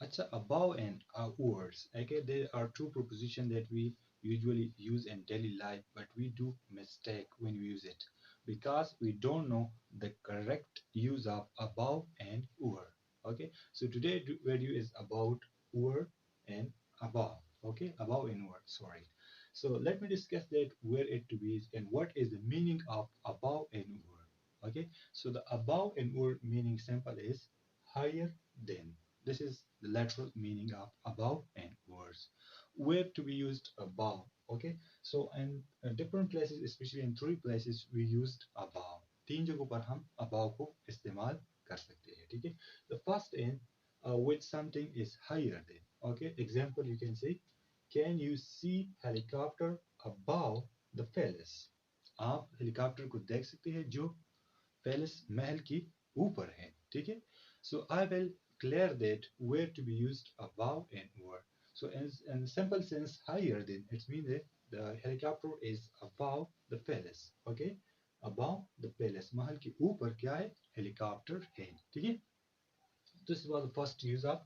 Acha, above and words. Okay, there are two prepositions that we usually use in daily life, but we do mistake when we use it because we don't know the correct use of above and over. Okay, so today video is about over and above. Okay, above and over. Sorry. So let me discuss that where it to be and what is the meaning of above and over. Okay, so the above and over meaning simple is higher than. This is the literal meaning of above and words. Where to be used above. Okay, so in different places, especially in three places, we used above. तीन जगहों पर हम above को इस्तेमाल कर सकते हैं. ठीक है. The first in with something is higher than. Okay, example you can say, can you see helicopter above the palace? आप हेलीकॉप्टर को देख सकते हैं जो पैलेस महल की ऊपर है. ठीक है. So I will clear that where to be used above and over. So in simple sense, higher than, it means that the helicopter is above the palace. Okay, above the palace. महल के ऊपर क्या है? Helicopter है. ठीक है. This was the first use of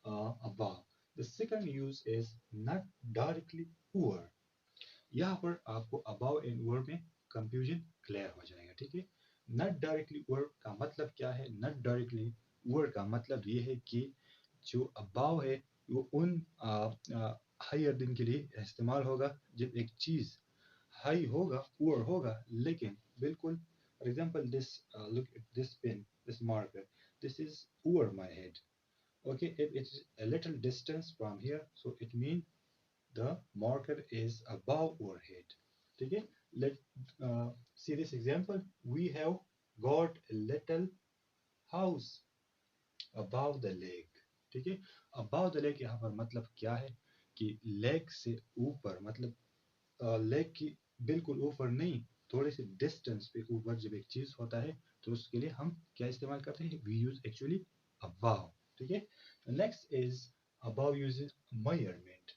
above. The second use is not directly over. यहाँ पर आपको above and over में confusion clear हो जाएगा. ठीक है. Not directly over का मतलब क्या है? Not directly over का मतलब ये है कि जो above है वो उन higher दिन के लिए इस्तेमाल होगा जब एक चीज high होगा, over होगा, लेकिन बिल्कुल, for example, this look at this pen, this marker, this is over my head. Okay, if it's a little distance from here, so it means the marker is above our head. ठीक है. Let see this example. We have got a little house above the lake. ठीक है. Above the lake यहाँ पर मतलब क्या है कि lake से ऊपर, मतलब लेक की बिल्कुल ऊपर नहीं, थोड़े से डिस्टेंस पे ऊपर जब एक चीज होता है तो उसके लिए हम क्या इस्तेमाल करते हैं? We use actually above. ठीक है. Next is above uses measurement.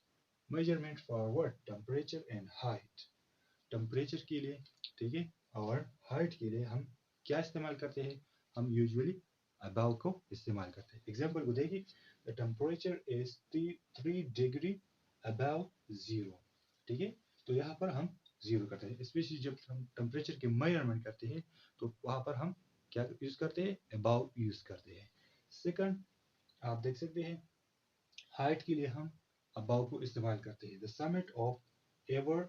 Measurement for what? Temperature and height. Temperature के लिए, ठीक है, और हाइट के लिए हम क्या इस्तेमाल करते हैं? हम यूजुअली अबाव को इस्तेमाल करते हैं. एग्जांपल को देखिए. The temperature is 3 degree above zero. ठीक है. तो यहाँ पर हम जीरो करते हैं. स्पेशली जब हम टेम्परेचर के मेजरमेंट करते हैं तो वहाँ पर हम क्या यूज करते हैं? अबाव यूज करते हैं. सेकंड, आप देख सकते हैं, हाइट के लिए हम अबाव को इस्तेमाल करते हैं. The summit of ever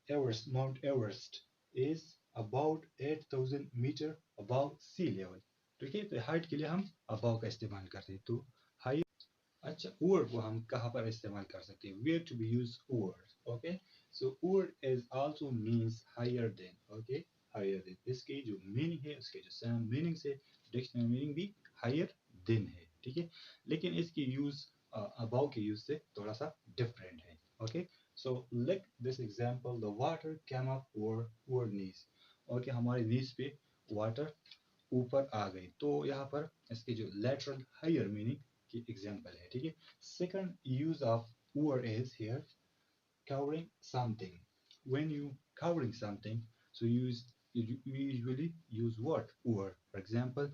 Everest, Mount Everest is about 8,000 metre above sea level. ठीक है. तो हाइट के लिए हम above का इस्तेमाल करते हैं. तो हाइट. अच्छा, over को हम कहाँ पर इस्तेमाल कर सकते हैं? Where to be used over. Okay, so over is also means higher than. Okay, higher than. इसके जो meaning है, उसके जो same meaning से डिक्शनरी मीनिंग भी higher than है. ठीक है. लेकिन इसकी यूज above के यूज से थोड़ा सा डिफरेंट है. Okay, so like this example, the water came up over knees. Okay, हमारे knees पे water ऊपर आ गई. तो यहाँ पर इसके जो lateral higher meaning की example है. ठीक है. Second use of over is here covering something. When you covering something, so you usually use what? Over. For example,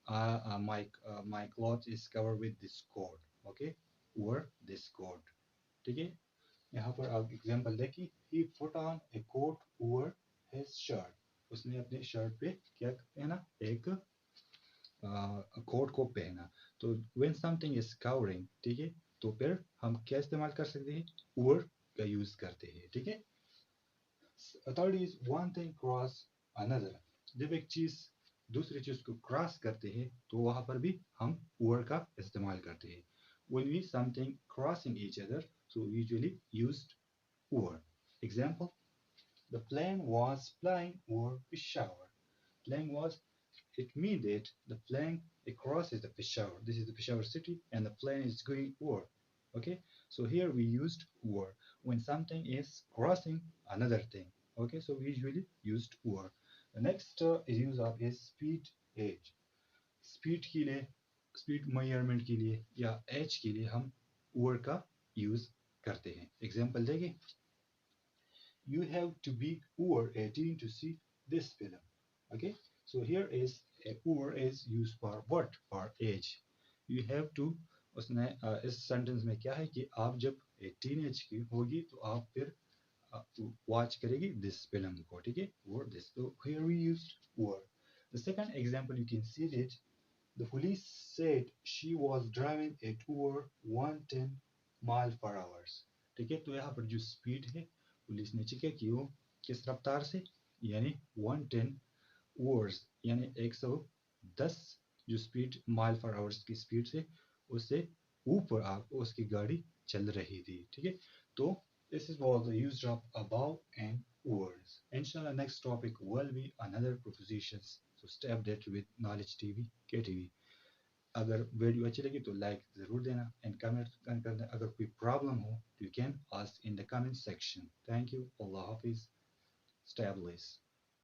my cloth is covered with this coat. Okay, over this coat. ठीक है. यहाँ पर आप example देखिए. He put on a coat over his shirt. उसने अपने shirt पे क्या पहना? एक कोट को पहना. तो when something is covering, ठीक है, तो फिर हम क्या इस्तेमाल कर सकते हैं? over का यूज करते हैं. ठीक है. Third is one thing cross another. जब एक चीज दूसरी चीज को क्रॉस करते हैं तो वहां पर भी हम over का इस्तेमाल करते हैं. When we something crossing each other, so we usually used over. Example, the plane was flying over Peshawar. Plane was, it means that the plane crosses the Peshawar. This is the Peshawar city and the plane is going over. Okay, so here we used over when something is crossing another thing. Okay, so we usually used over. The next use of is speed age. Speed के लिए, speed measurement के लिए या as के लिए हम over का use करते हैं. एग्जांपल देखिए. You have to be over 18 to see this film. Okay, so here is over is used for what? For age. You have to उसने इस सेंटेंस में क्या है कि आप जब 18 एज की होगी तो आप फिर वॉच करेगी दिस फिल्म को, ठीक है, और दिस तो here we used were. The second example you can see that the police said she was driving at over 110 mile per hour. ठीक है, तो यहाँ पर जो स्पीड है पुलिस ने चेक की वो किस रफ्तार से, यानी 110 वर्स यानी 110 जो स्पीड माइल पर आवर्स की स्पीड से उससे ऊपर उसकी गाड़ी चल रही थी, ठीक है। तो this is was the use of above and words. Inshallah, next topic will be another prepositions. So stay updated with Knowledge TV, KTV. अगर वीडियो अच्छी लगी तो लाइक ज़रूर देना एंड कमेंट करना। अगर कोई प्रॉब्लम हो तो you can ask in the comment section. Thank you, अल्लाह हाफिज़, स्टे ब्लेस्ड।